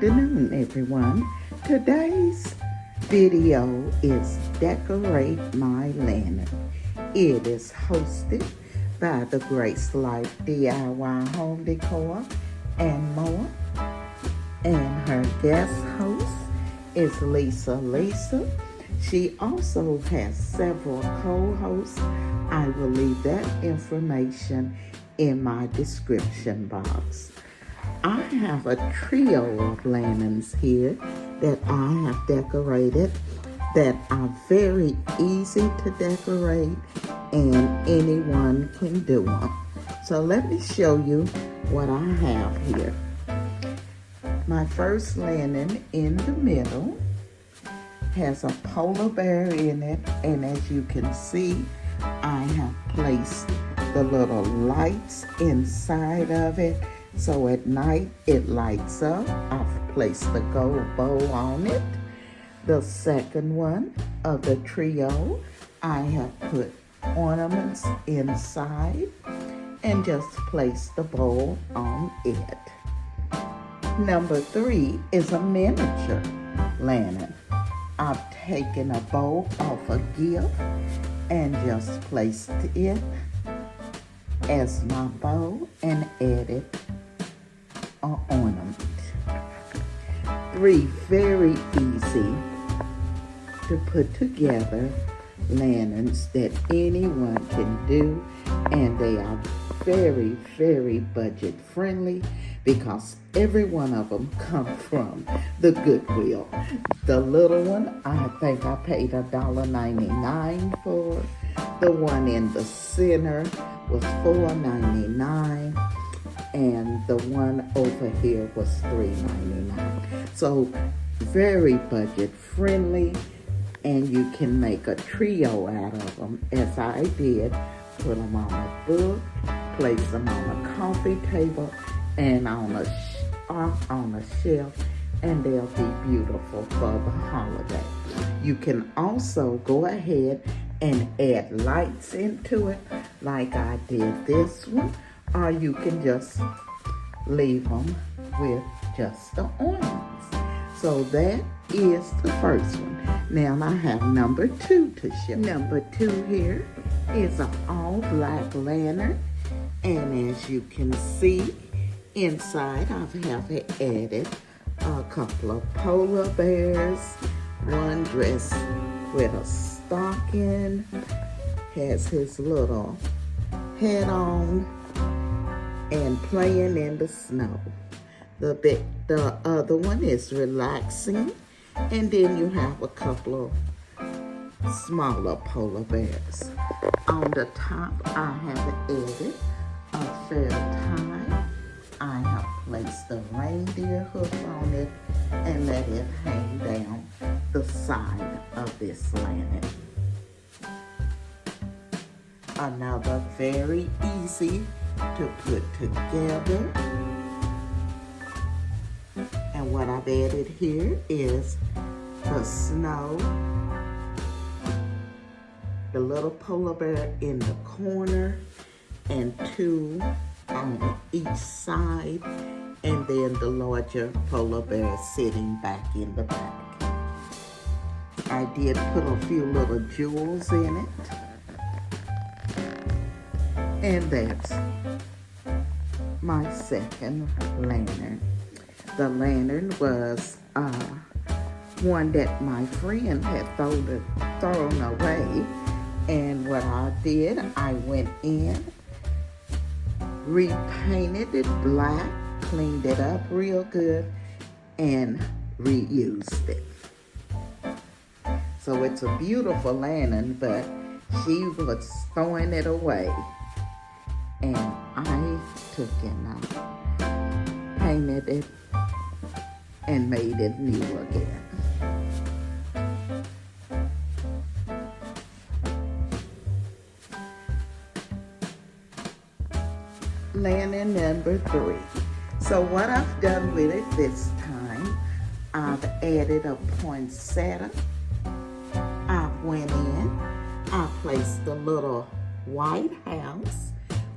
afternoon, everyone. Today's video is Decorate My Lantern. It is hosted by the Grace Life DIY Home Decor and more. And her guest host is Lisa. She also has several co-hosts. I will leave that information in my description box. I have a trio of lanterns here that I have decorated that are very easy to decorate and anyone can do them. So let me show you what I have here. My first lantern in the middle has a polar bear in it, and as you can see, I have placed the little lights inside of it. So at night it lights up. I've placed the gold bow on it. The second one of the trio, I have put ornaments inside and just placed the bow on it. Number 3 is a miniature lantern. I've taken a bow off a gift and just placed it as my bow and added an ornament. 3 very easy to put together lanterns that anyone can do, and they are very budget friendly because every one of them come from the Goodwill. The little one, I think I paid $1.99 for. The one in the center was $4.99, and the one over here was $3.99. So very budget friendly, and you can make a trio out of them, as I did. Put them on a book, place them on a coffee table, and on a shelf, and they'll be beautiful for the holiday. You can also go ahead and add lights into it, like I did this one, or you can just leave them with just the ornaments. So that is the first one. Now I have number 2 to show. Number 2 here is an all black lantern, and as you can see, inside I have added a couple of polar bears, one dressed with a stocking, has his little hat on and playing in the snow. The other one is relaxing, and then you have a couple of smaller polar bears. On the top I have added a fair tie. I have placed the reindeer hoof on it and let it hang down the side of this lantern. Another very easy to put together. And what I've added here is the snow, the little polar bear in the corner, and 2 on each side, and then the larger polar bear sitting back in the back. I did put a few little jewels in it, and that's my second lantern. The lantern was one that my friend had thrown away, and what I did, I went in, repainted it black, cleaned it up real good, and reused it. So it's a beautiful lantern, but she was throwing it away, and I took it out, painted it, and made it new again. Lantern number 3. So what I've done with it this time, I've added a poinsettia. I went in, I placed the little white house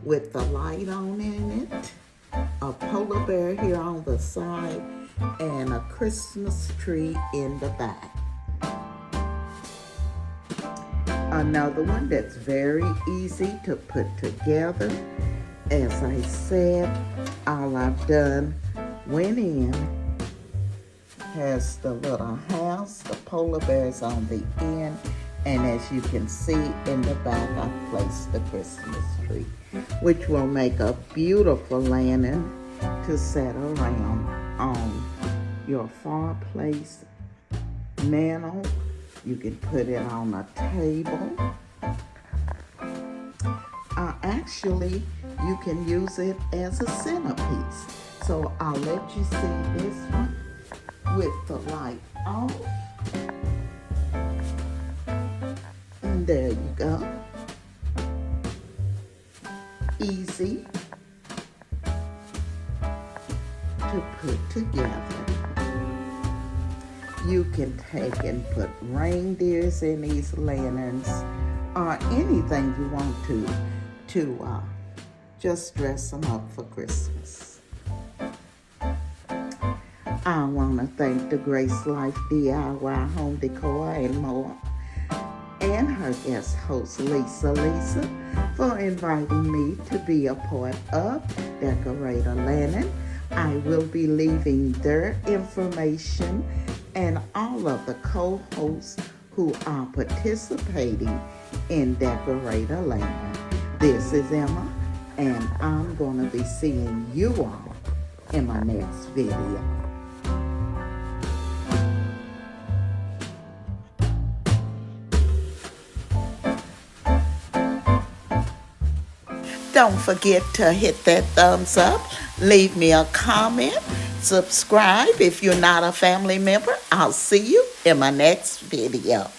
with the light on in it, a polar bear here on the side, and a Christmas tree in the back. Another one that's very easy to put together. As I said, all I've done went in, has the little house, the polar bears on the end, and as you can see in the back, I placed the Christmas tree, which will make a beautiful lantern to set around on your fireplace mantle. You can put it on a table. Actually, you can use it as a centerpiece. So I'll let you see this one with the light off. And there you go. Easy to put together. You can take and put reindeers in these lanterns or anything you want to just dress them up for Christmas. I want to thank the Grace Life DIY Home Decor and more, and her guest host Lisa for inviting me to be a part of Decorate a Lantern. I will be leaving their information and all of the co-hosts who are participating in Decorate a Lantern. This is Emma, and I'm going to be seeing you all in my next video. Don't forget to hit that thumbs up, leave me a comment, subscribe if you're not a family member. I'll see you in my next video.